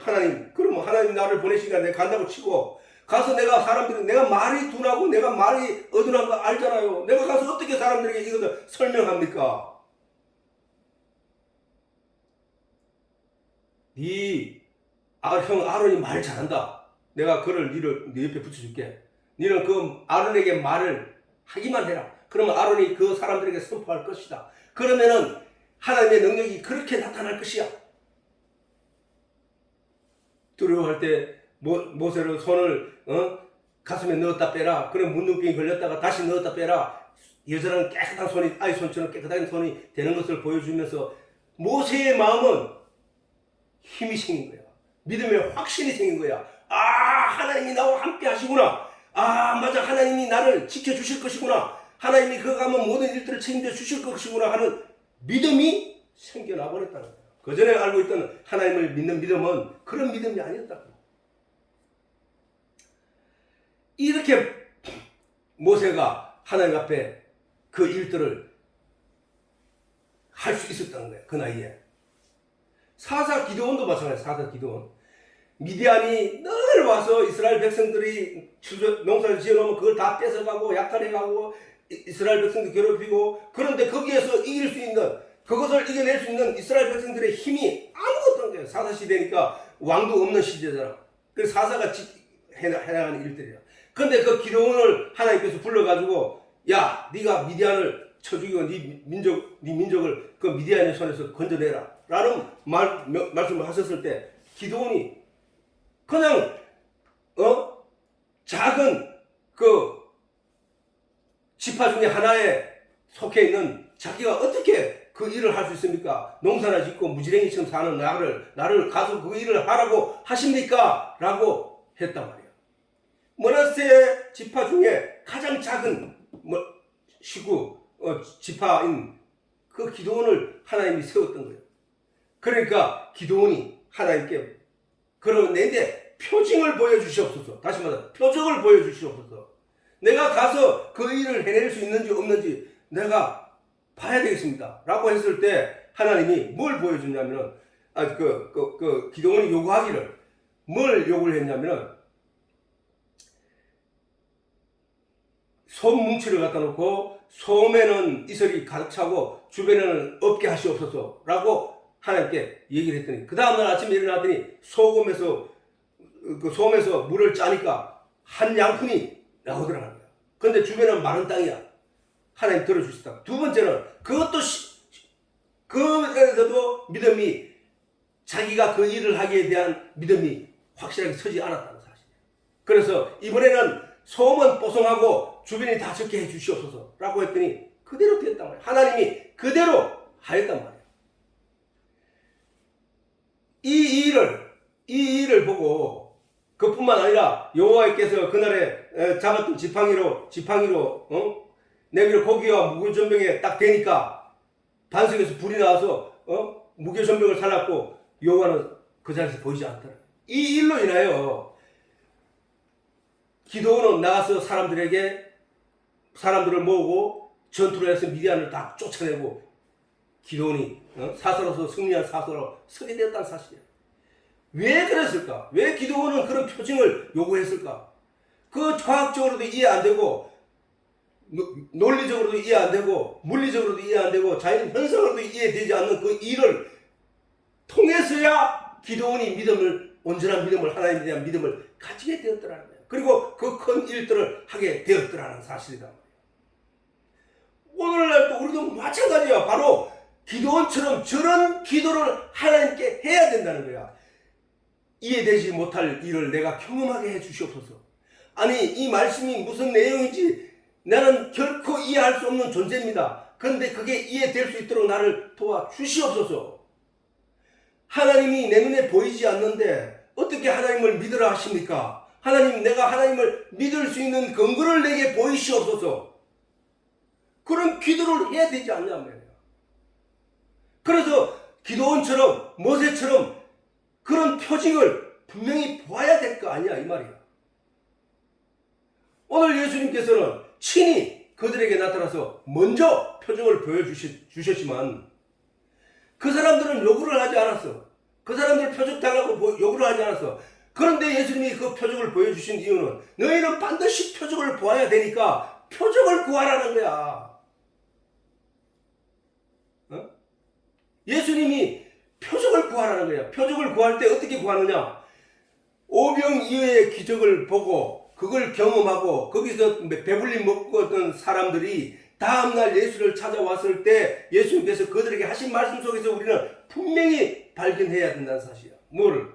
그러면 하나님 나를 보내시니까 내가 간다고 치고, 가서 내가 내가 말이 둔하고 내가 말이 어둔한 거 알잖아요. 내가 가서 어떻게 사람들에게 이것을 설명합니까? 형 아론이 말 잘한다. 내가 그를 네 옆에 붙여줄게. 너는 그 아론에게 말을 하기만 해라. 그러면 아론이 그 사람들에게 선포할 것이다. 그러면은 하나님의 능력이 그렇게 나타날 것이야. 두려워할 때 모세로 손을 가슴에 넣었다 빼라. 그럼 문둥병이 걸렸다가 다시 넣었다 빼라. 여자는 깨끗한 손이 아이 손처럼 깨끗한 손이 되는 것을 보여주면서 모세의 마음은 힘이 생긴 거야. 믿음의 확신이 생긴 거야. 아, 하나님이 나와 함께 하시구나. 아, 맞아, 하나님이 나를 지켜주실 것이구나. 하나님이 그가 가면 모든 일들을 책임져 주실 것이구나 하는 믿음이 생겨나 버렸다는 거야. 그전에 알고 있던 하나님을 믿는 믿음은 그런 믿음이 아니었다고. 이렇게 모세가 하나님 앞에 그 일들을 할 수 있었다는 거야. 그 나이에. 사사 기드온도 마찬가지야. 사사 기드온. 미디안이 늘 와서 이스라엘 백성들이 농사를 지어놓으면 그걸 다 뺏어가고 약탈해가고 이스라엘 백성들 괴롭히고, 그런데 거기에서 이길 수 있는, 그것을 이겨낼 수 있는 이스라엘 백성들의 힘이 아무것도 없는 거예요. 사사 시대니까 왕도 없는 시대잖아. 그래서 사사가 해나가는 일들이야. 근데 그 기드온을 하나님께서 불러가지고, 야, 네가 미디안을 쳐 죽이고 네 민족을 그 미디안의 손에서 건져내라 라는 말씀을 하셨을 때, 기드온이 그냥 작은 그 지파 중에 하나에 속해 있는 자기가 어떻게 그 일을 할 수 있습니까? 농사나 짓고 무지랭이처럼 사는 나를 가서 그 일을 하라고 하십니까? 라고 했단 말이야. 므낫세 지파 중에 가장 작은 지파인 그 기드온을 하나님이 세웠던 거예요. 그러니까 기드온이 하나님께 그런데 표징을 보여주시옵소서. 다시 말해, 표적을 보여주시옵소서. 내가 가서 그 일을 해낼 수 있는지 없는지 내가 봐야 되겠습니다. 라고 했을 때 하나님이 뭘 보여주냐면은, 기드온이 요구하기를, 뭘 요구를 했냐면은, 솜 뭉치를 갖다 놓고 솜에는 이슬이 가득 차고 주변에는 없게 하시옵소서 라고 하나님께 얘기를 했더니, 그 다음날 아침에 일어났더니 솜에서 물을 짜니까 한 양푼이 나오더라는 거야. 근데 주변은 마른 땅이야. 하나님 들어주시다. 두 번째는 그것도 그에서도 믿음이, 자기가 그 일을 하기에 대한 믿음이 확실하게 서지 않았다는 사실. 그래서 이번에는 소음은 뽀송하고 주변이 다 적게 해 주시옵소서 라고 했더니 그대로 되었단 말이에요. 하나님이 그대로 하였단 말이에요. 이 일을 보고 그뿐만 아니라 여호와께서 그날에 잡았던 지팡이로 내밀어 고기와 무교전병에 딱 대니까 반석에서 불이 나와서 무교전병을 살랐고 여호와는 그 자리에서 보이지 않더라. 이 일로 인하여 기도원은 나가서 사람들을 모으고 전투를 해서 미디안을 다 쫓아내고 기도원이 사사로서 승리한 사사로 서게 되었다는 사실이에요. 왜 그랬을까? 왜 기도원은 그런 표징을 요구했을까? 그 과학적으로도 이해 안 되고 논리적으로도 이해 안 되고 물리적으로도 이해 안 되고 자연 현상으로도 이해되지 않는 그 일을 통해서야 기도원이 온전한 믿음을, 하나님에 대한 믿음을 가지게 되었더라는 거예요. 그리고 그 큰 일들을 하게 되었더라는 사실이다. 오늘날 또 우리도 마찬가지야. 바로 기도원처럼 저런 기도를 하나님께 해야 된다는 거야. 이해되지 못할 일을 내가 경험하게 해 주시옵소서. 아니, 이 말씀이 무슨 내용인지 나는 결코 이해할 수 없는 존재입니다. 그런데 그게 이해될 수 있도록 나를 도와주시옵소서. 하나님이 내 눈에 보이지 않는데 어떻게 하나님을 믿으라 하십니까? 하나님, 내가 하나님을 믿을 수 있는 근거를 내게 보이시옵소서. 그런 기도를 해야 되지 않냐 말이에요. 그래서 기도원처럼 모세처럼 그런 표징을 분명히 보아야 될 거 아니야 이 말이야. 오늘 예수님께서는 친히 그들에게 나타나서 먼저 표징을 보여주셨지만 그 사람들은 요구를 하지 않았어. 그 사람들 표적 달라고 요구를 하지 않았어. 그런데 예수님이 그 표적을 보여주신 이유는 너희는 반드시 표적을 보아야 되니까 표적을 구하라는 거야. 예수님이 표적을 구하라는 거야. 표적을 구할 때 어떻게 구하느냐? 오병이어의 기적을 보고 그걸 경험하고 거기서 배불리 먹었던 사람들이 다음날 예수를 찾아왔을 때 예수님께서 그들에게 하신 말씀 속에서 우리는 분명히 발견해야 된다는 사실이야. 뭐를?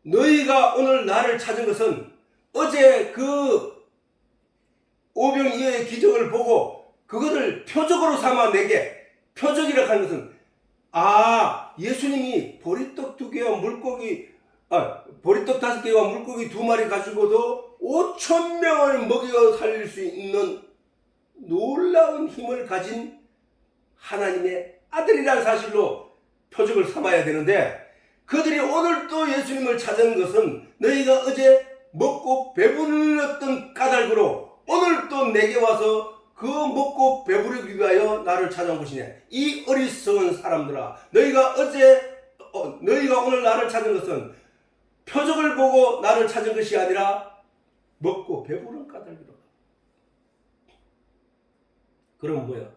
너희가 오늘 나를 찾은 것은 어제 그 오병이어의 기적을 보고 그것을 표적으로 삼아 내게, 표적이라고 하는 것은 예수님이 보리떡 2개와 보리떡 5개와 물고기 2마리 가지고도 5,000명을 먹여 살릴 수 있는 놀라운 힘을 가진 하나님의 아들이라는 사실로 표적을 삼아야 되는데, 그들이 오늘 또 예수님을 찾은 것은 너희가 어제 먹고 배불렀던 까닭으로 오늘 또 내게 와서 그 먹고 배부르기 위하여 나를 찾아온 것이네. 이 어리석은 사람들아, 너희가 오늘 나를 찾은 것은 표적을 보고 나를 찾은 것이 아니라 먹고 배부른 까닭이로다. 그럼 뭐야?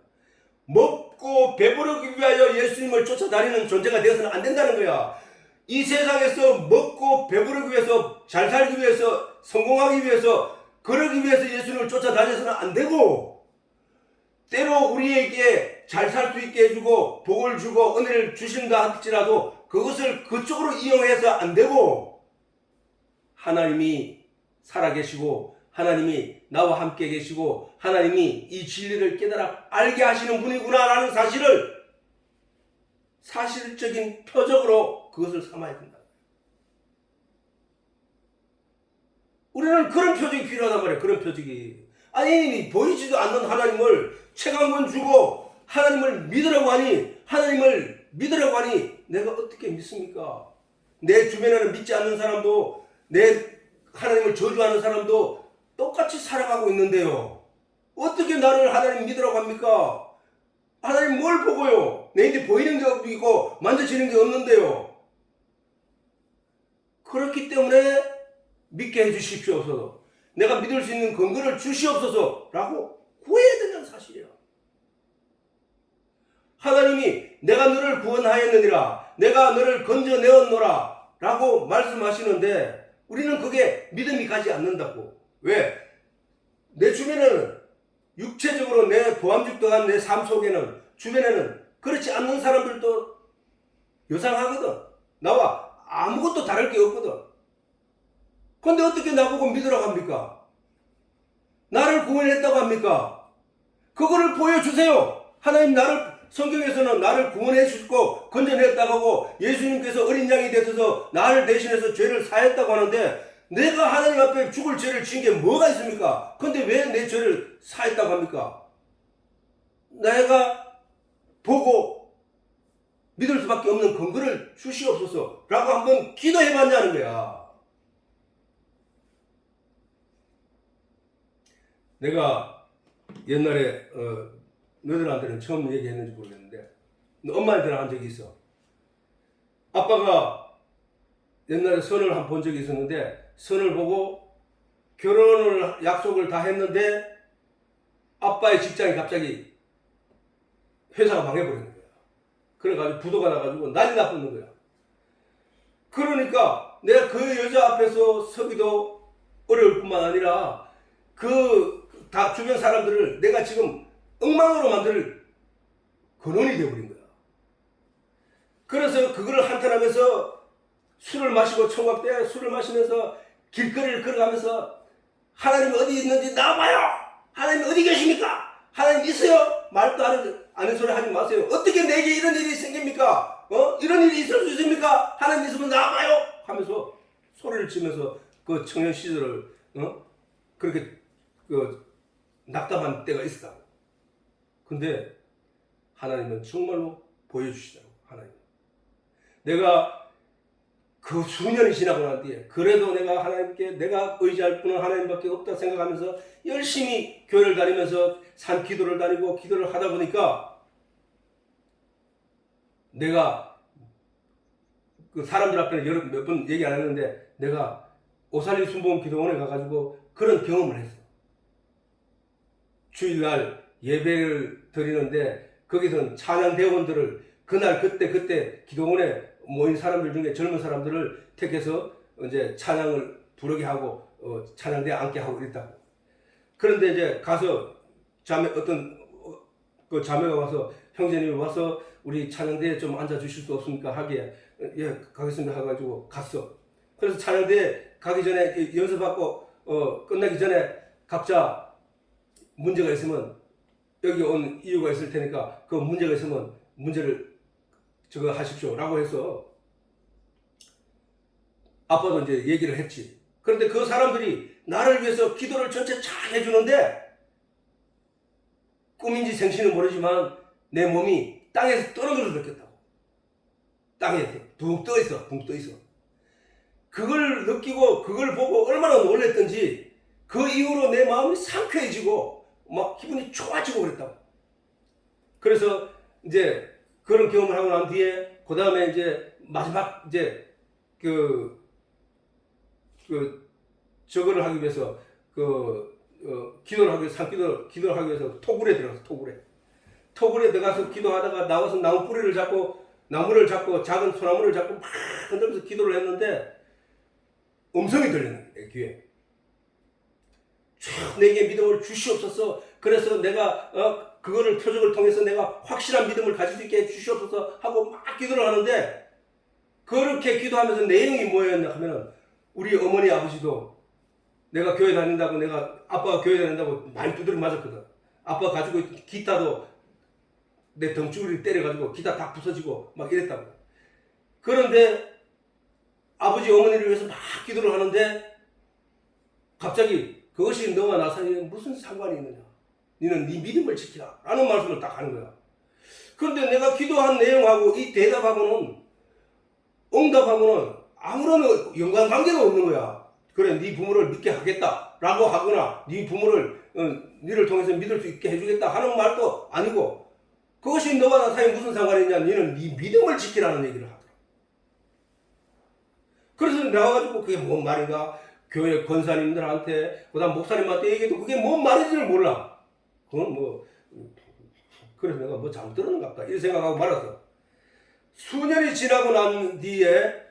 먹고 배부르기 위하여 예수님을 쫓아다니는 존재가 되어서는 안 된다는 거야. 이 세상에서 먹고 배부르기 위해서, 잘 살기 위해서, 성공하기 위해서, 그러기 위해서 예수님을 쫓아다녀서는 안 되고, 때로 우리에게 잘 살 수 있게 해주고 복을 주고 은혜를 주신다 할지라도 그것을 그쪽으로 이용해서 안 되고, 하나님이 살아계시고 하나님이 나와 함께 계시고 하나님이 이 진리를 깨달아 알게 하시는 분이구나라는 사실을 사실적인 표적으로 그것을 삼아야 된다. 우리는 그런 표적이 필요하단 말이에요. 그런 표적이. 아니, 보이지도 않는 하나님을 책 한 권 주고 하나님을 믿으라고 하니 내가 어떻게 믿습니까? 내 주변에는 믿지 않는 사람도, 내 하나님을 저주하는 사람도 똑같이 살아가고 있는데요. 어떻게 나를 하나님 믿으라고 합니까? 하나님 뭘 보고요? 내 인데 보이는 게 있고 만져지는 게 없는데요. 그렇기 때문에 믿게 해주십시옵소서. 내가 믿을 수 있는 근거를 주시옵소서 라고 구해야 된다는 사실이야. 하나님이 내가 너를 구원하였느니라, 내가 너를 건져내었노라 라고 말씀하시는데 우리는 그게 믿음이 가지 않는다고. 왜? 내 주변에는 육체적으로 내 보암직도한 내 삶 속에는 주변에는 그렇지 않는 사람들도 요상하거든. 나와 아무것도 다를 게 없거든. 근데 어떻게 나보고 믿으라고 합니까? 나를 구원했다고 합니까? 그거를 보여주세요. 하나님 성경에서는 나를 구원해 주시고 건져냈다고 하고 예수님께서 어린 양이 되셔서 나를 대신해서 죄를 사했다고 하는데 내가 하나님 앞에 죽을 죄를 지은 게 뭐가 있습니까? 근데 왜 내 죄를 사했다고 합니까? 내가 보고 믿을 수밖에 없는 근거를 주시옵소서 라고 한번 기도해봤냐는 거야. 내가 옛날에 너희들한테는 처음 얘기했는지 모르겠는데 엄마한테는 한 적이 있어. 아빠가 옛날에 선을 한 번 본 적이 있었는데 선을 보고 결혼을 약속을 다 했는데 아빠의 직장이 갑자기 회사가 망해버리는 거야. 그래가지고 부도가 나가지고 난리 나쁘는 거야. 그러니까 내가 그 여자 앞에서 서기도 어려울 뿐만 아니라 다 주변 사람들을 내가 지금 엉망으로 만들 근원이 되어버린 거야. 그래서 그거를 한탄하면서 술을 마시고 총각때 술을 마시면서 길거리를 걸어가면서 하나님 어디 있는지 나와봐요. 하나님 어디 계십니까? 하나님 있어요? 말도 아는 소리 하지 마세요. 어떻게 내게 이런 일이 생깁니까? 이런 일이 있을 수 있습니까? 하나님 있으면 나와봐요. 하면서 소리를 치면서 그 청년 시절을 그렇게 낙담한 때가 있었다고. 근데 하나님은 정말로 보여주시더라고. 하나님. 내가 그 수년이 지나고 난 뒤에 그래도 내가 하나님께 내가 의지할 분은 하나님밖에 없다 생각하면서 열심히 교회를 다니면서 산 기도를 다니고 기도를 하다 보니까 내가 그 사람들 앞에는 몇 번 얘기 안 했는데 내가 오살리 순복음 기도원에 가가지고 그런 경험을 했어. 주일날 예배를 드리는데 거기서는 찬양 대원들을 그날 그때 기도원에 모인 사람들 중에 젊은 사람들을 택해서 이제 찬양을 부르게 하고 찬양대에 앉게 하고 이랬다고. 그런데 이제 가서 그 자매가 와서 형제님이 와서 우리 찬양대에 좀 앉아 주실 수 없습니까? 하기에 예 가겠습니다 해가지고 갔어. 그래서 찬양대에 가기 전에 연습하고 끝나기 전에 각자 문제가 있으면 여기 온 이유가 있을 테니까 그 문제가 있으면 문제를 저거 하십시오 라고 해서 아빠도 이제 얘기를 했지. 그런데 그 사람들이 나를 위해서 기도를 전체 잘 해주는데 꿈인지 생신은 모르지만 내 몸이 땅에서 떨어져 느꼈다고. 땅에서 붕 떠있어. 그걸 느끼고 그걸 보고 얼마나 놀랬던지 그 이후로 내 마음이 상쾌해지고 막 기분이 좋아지고 그랬다고. 그래서 이제 그런 경험을 하고 난 뒤에 그 다음에 이제 마지막 이제 저거를 하기 위해서 기도를 하기 위해서 기도를 하기 위해서 토굴에 들어가서 토굴에 들어가서 기도하다가 나와서 나무를 잡고 작은 소나무를 잡고 막 흔들면서 기도를 했는데 음성이 들리는 거예요. 귀에. 내게 믿음을 주시옵소서. 그래서 내가 그거를 표적을 통해서 내가 확실한 믿음을 가질 수 있게 해주시옵소서 하고 막 기도를 하는데 그렇게 기도하면서 내용이 뭐였냐 하면은 우리 어머니 아버지도 내가 교회 다닌다고 아빠가 교회 다닌다고 많이 두드려 맞았거든. 아빠가 가지고 있던 기타도 내 덩치를 때려가지고 기타 다 부서지고 막 이랬다고. 그런데 아버지 어머니를 위해서 막 기도를 하는데 갑자기 그것이 너와 나 사이에 무슨 상관이 있느냐. 너는 네 믿음을 지키라 라는 말씀을 딱 하는 거야. 그런데 내가 기도한 내용하고 이 대답하고는 응답하고는 아무런 연관관계가 없는 거야. 그래 네 부모를 믿게 하겠다 라고 하거나 네 부모를 너를 통해서 믿을 수 있게 해주겠다 하는 말도 아니고 그것이 너와 나 사이에 무슨 상관이 있냐. 너는 네 믿음을 지키라는 얘기를 하더라. 그래서 나와가지고 그게 뭔 말인가 교회 권사님들한테 그다음 목사님한테 얘기해도 그게 뭔 말인지를 몰라. 그건 그래서 내가 뭐 잘못 들었는가 보다 이런 생각하고 말았어. 수년이 지나고 난 뒤에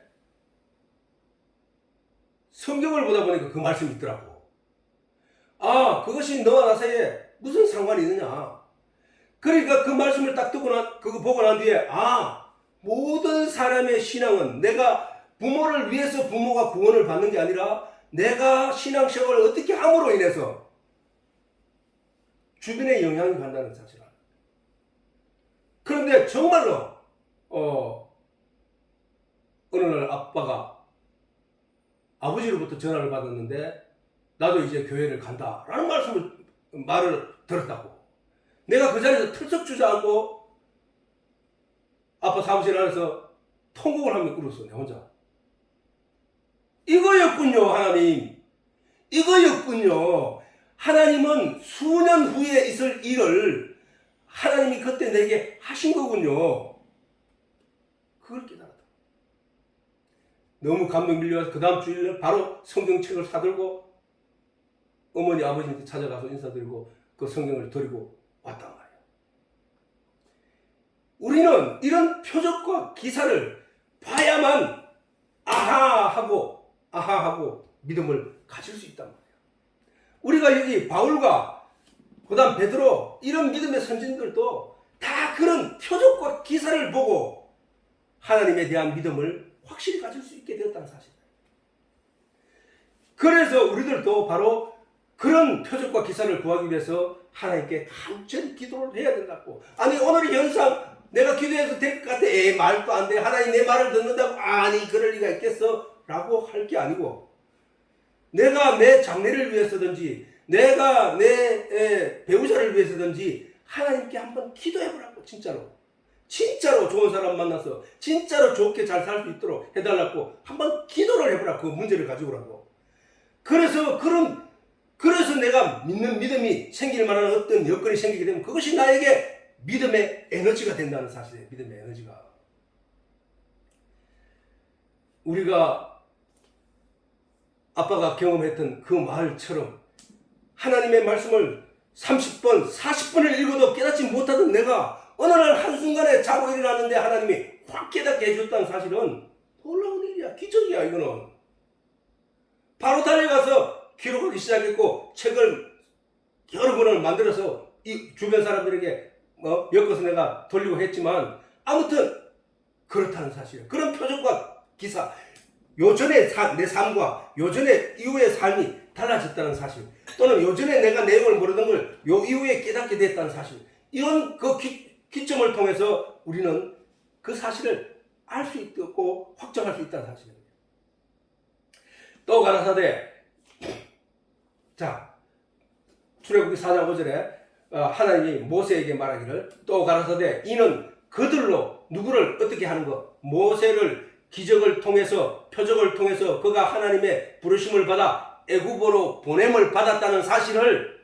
성경을 보다 보니까 그 말씀이 있더라고. 아, 그것이 너와 나 사이에 무슨 상관이 있느냐. 그러니까 그 말씀을 딱 그거 보고 난 뒤에 모든 사람의 신앙은 내가 부모를 위해서 부모가 구원을 받는 게 아니라 내가 신앙생활을 어떻게 함으로 인해서 주변에 영향이 간다는 사실을. 그런데 정말로 어느 날 아빠가 아버지로부터 전화를 받았는데 나도 이제 교회를 간다라는 말을 들었다고. 내가 그 자리에서 털썩 주저앉고 아빠 사무실 안에서 통곡을 하며 울었어, 내 혼자. 이거였군요, 하나님. 이거였군요. 하나님은 수년 후에 있을 일을 하나님이 그때 내게 하신 거군요. 그걸 깨달았다. 너무 감동 밀려와서 그 다음 주일날 바로 성경책을 사들고 어머니 아버지한테 찾아가서 인사드리고 그 성경을 드리고 왔단 말이에요. 우리는 이런 표적과 기사를 봐야만 아하하고 믿음을 가질 수 있단 말이에요. 우리가 여기 바울과 그 다음 베드로 이런 믿음의 선진들도 다 그런 표적과 기사를 보고 하나님에 대한 믿음을 확실히 가질 수 있게 되었다는 사실이에요. 그래서 우리들도 바로 그런 표적과 기사를 구하기 위해서 하나님께 간절히 기도를 해야 된다고. 아니 오늘의 현상 내가 기도해서 될 것 같아. 말도 안 돼. 하나님 내 말을 듣는다고. 아니 그럴 리가 있겠어? 라고 할 게 아니고 내가 내 장래를 위해서든지 내가 내 배우자를 위해서든지 하나님께 한번 기도해보라고. 진짜로 좋은 사람 만나서 진짜로 좋게 잘 살 수 있도록 해달라고 한번 기도를 해보라. 그 문제를 가지고라고. 그래서 내가 믿는 믿음이 생길 만한 어떤 여건이 생기게 되면 그것이 나에게 믿음의 에너지가 된다는 사실이에요. 믿음의 에너지가. 우리가 아빠가 경험했던 그 마을처럼 하나님의 말씀을 30번, 40번을 읽어도 깨닫지 못하던 내가 어느 날 한순간에 자고 일어났는데 하나님이 확 깨닫게 해줬다는 사실은 놀라운 일이야. 기적이야 이거는. 바로 달려가서 기록하기 시작했고 책을 여러 권을 만들어서 이 주변 사람들에게 엮어서 내가 돌리고 했지만 아무튼 그렇다는 사실이에요. 그런 표적과 기사, 요전의 내 삶과 요전의 이후의 삶이 달라졌다는 사실, 또는 요전에 내가 내용을 모르던 걸 요 이후에 깨닫게 됐다는 사실, 이런 그 기점을 통해서 우리는 그 사실을 알 수 있고 확정할 수 있다는 사실입니다. 또 가라사대, 자, 출애굽기 4장 5절에 하나님이 모세에게 말하기를 또 가라사대 이는 그들로 누구를 어떻게 하는 것, 모세를 기적을 통해서 표적을 통해서 그가 하나님의 부르심을 받아 애굽으로 보냄을 받았다는 사실을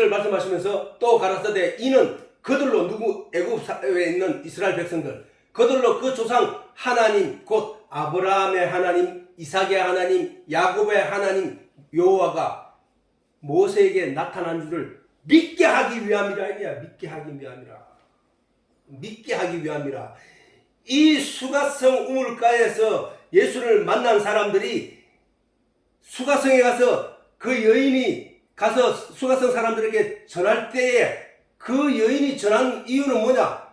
말씀하시면서 또 가라사대 이는 그들로 누구, 애굽에 있는 이스라엘 백성들, 그들로 그 조상 하나님 곧 아브라함의 하나님, 이삭의 하나님, 야곱의 하나님 여호와가 모세에게 나타난 줄을 믿게 하기 위함이라. 이게야. 믿게 하기 위함이라. 이 수가성 우물가에서 예수를 만난 사람들이 수가성에 가서 그 여인이 가서 수가성 사람들에게 전할 때에 그 여인이 전한 이유는 뭐냐?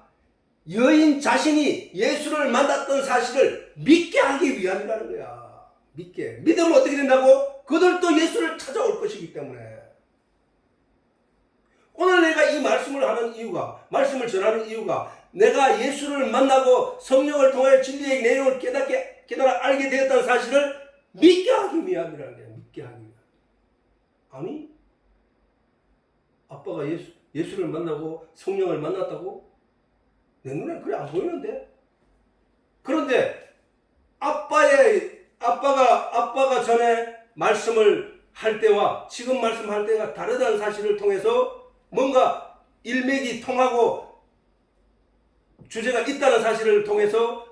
여인 자신이 예수를 만났던 사실을 믿게 하기 위함이라는 거야. 믿으면 어떻게 된다고? 그들도 예수를 찾아올 것이기 때문에. 오늘 내가 이 말씀을 하는 이유가, 말씀을 전하는 이유가 내가 예수를 만나고 성령을 통하여 진리의 내용을 깨달아 알게 되었다는 사실을 믿게 하기 위함이라는 거야. 믿게 하기 위함. 아니, 아빠가 예수를 만나고 성령을 만났다고? 내 눈에 그래 안 보이는데? 그런데 아빠가 전에 말씀을 할 때와 지금 말씀할 때가 다르다는 사실을 통해서 뭔가 일맥이 통하고 주제가 있다는 사실을 통해서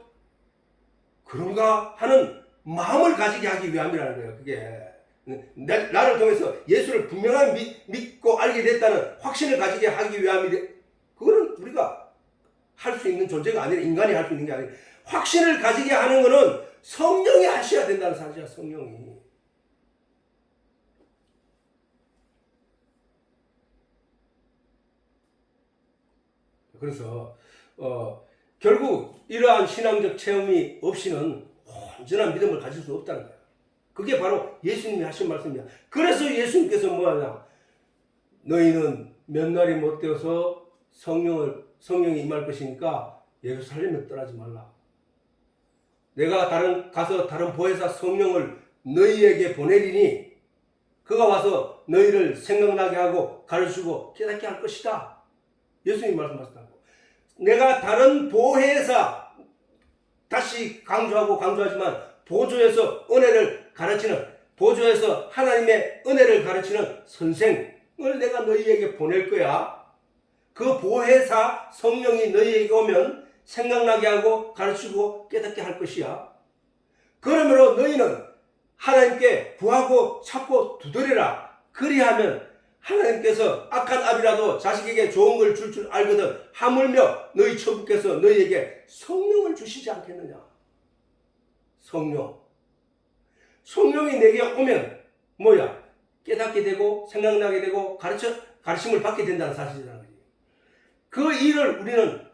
그런가 하는 마음을 가지게 하기 위함이라는 거예요. 그게 나를 통해서 예수를 분명하게 믿고 알게 됐다는 확신을 가지게 하기 위함이, 그거는 우리가 할 수 있는 존재가 아니라, 인간이 할 수 있는 게 아니라 확신을 가지게 하는 것은 성령이 하셔야 된다는 사실이야. 성령이. 그래서 결국 이러한 신앙적 체험이 없이는 온전한 믿음을 가질 수 없다는 거야. 그게 바로 예수님이 하신 말씀이야. 그래서 예수님께서 뭐하냐? 너희는 몇 날이 못 되어서 성령이 임할 것이니까 예루살렘에 떠나지 말라. 내가 가서 다른 보혜사 성령을 너희에게 보내리니 그가 와서 너희를 생각나게 하고 가르치고 깨닫게 할 것이다. 예수님이 말씀하셨다고. 내가 다른 보혜사, 다시 강조하지만 보조에서 은혜를 가르치는, 보조에서 하나님의 은혜를 가르치는 선생을 내가 너희에게 보낼 거야. 그 보혜사 성령이 너희에게 오면 생각나게 하고 가르치고 깨닫게 할 것이야. 그러므로 너희는 하나님께 구하고 찾고 두드리라. 그리하면 하나님께서 악한 아비라도 자식에게 좋은 걸 줄 알거든 하물며 너희 천부께서 너희에게 성령을 주시지 않겠느냐. 성령이 내게 오면 뭐야? 깨닫게 되고 생각나게 되고 가르침을 받게 된다는 사실이라는 거지. 그 일을 우리는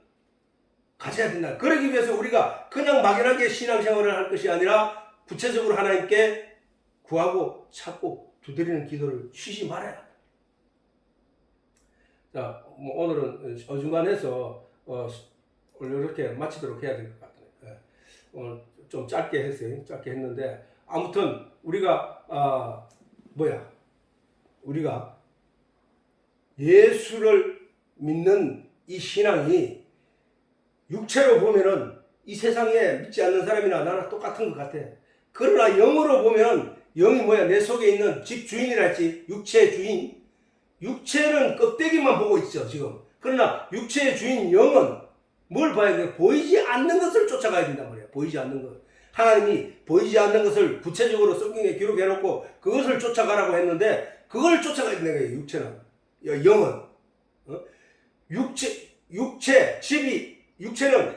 가져야 된다. 그러기 위해서 우리가 그냥 막연하게 신앙생활을 할 것이 아니라 구체적으로 하나님께 구하고 찾고 두드리는 기도를 쉬지 말아야 돼. 자, 오늘은 어중간해서 이렇게 마치도록 해야 될 것 같아요. 오늘 좀 짧게 했어요. 짧게 했는데 아무튼 우리가 예수를 믿는 이 신앙이 육체로 보면은 이 세상에 믿지 않는 사람이나 나랑 똑같은 것 같아. 그러나 영으로 보면 영이 뭐야? 내 속에 있는 집 주인이라 했지. 육체의 주인. 육체는 껍데기만 보고 있죠, 지금. 그러나 육체의 주인 영은 뭘 봐야 돼? 보이지 않는 것을 쫓아가야 된단 말이야. 보이지 않는 것. 하나님이 보이지 않는 것을 구체적으로 성경에 기록해놓고 그것을 쫓아가라고 했는데 그걸 쫓아가야 된다는 거예요, 육체는. 영은. 육체는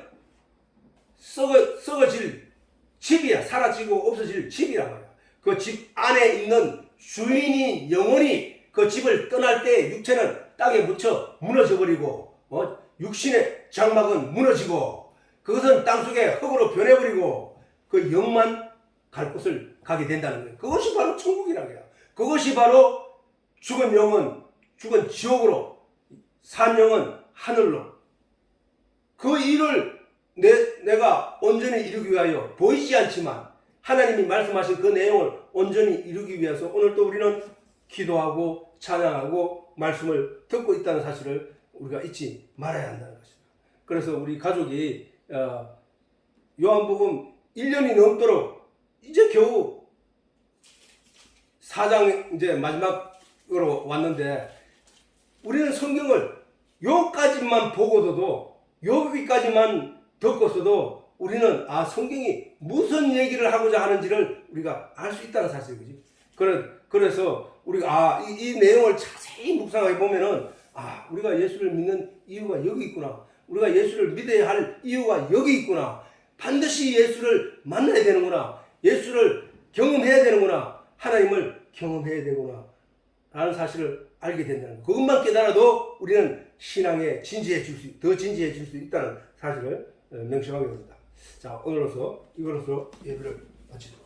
썩어질 집이야. 사라지고 없어질 집이란 말이야. 그 집 안에 있는 주인이 영원히 그 집을 떠날 때 육체는 땅에 묻혀 무너져 버리고 육신의 장막은 무너지고 그것은 땅속에 흙으로 변해버리고 그 영만 갈 곳을 가게 된다는 거예요. 그것이 바로 천국이라는 거야. 그것이 바로 죽은 영은 죽은 지옥으로, 산 영은 하늘로. 그 일을 내가 온전히 이루기 위하여 보이지 않지만 하나님이 말씀하신 그 내용을 온전히 이루기 위해서 오늘도 우리는 기도하고 찬양하고 말씀을 듣고 있다는 사실을 우리가 잊지 말아야 한다는 것입니다. 그래서 우리 가족이 요한복음 1년이 넘도록 이제 겨우 4장 이제 마지막으로 왔는데 우리는 성경을 여기까지만 보고서도 여기까지만 듣고서도 우리는 성경이 무슨 얘기를 하고자 하는지를 우리가 알 수 있다는 사실이지. 그래서 우리가 이 내용을 자세히 묵상해 보면은 우리가 예수를 믿는 이유가 여기 있구나. 우리가 예수를 믿어야 할 이유가 여기 있구나. 반드시 예수를 만나야 되는구나. 예수를 경험해야 되는구나. 하나님을 경험해야 되구나. 라는 사실을 알게 된다는 것. 그것만 깨달아도 우리는 신앙에 더 진지해질 수 있다는 사실을 명심하게 됩니다. 자, 오늘로서 이걸로서 예배를 마치도록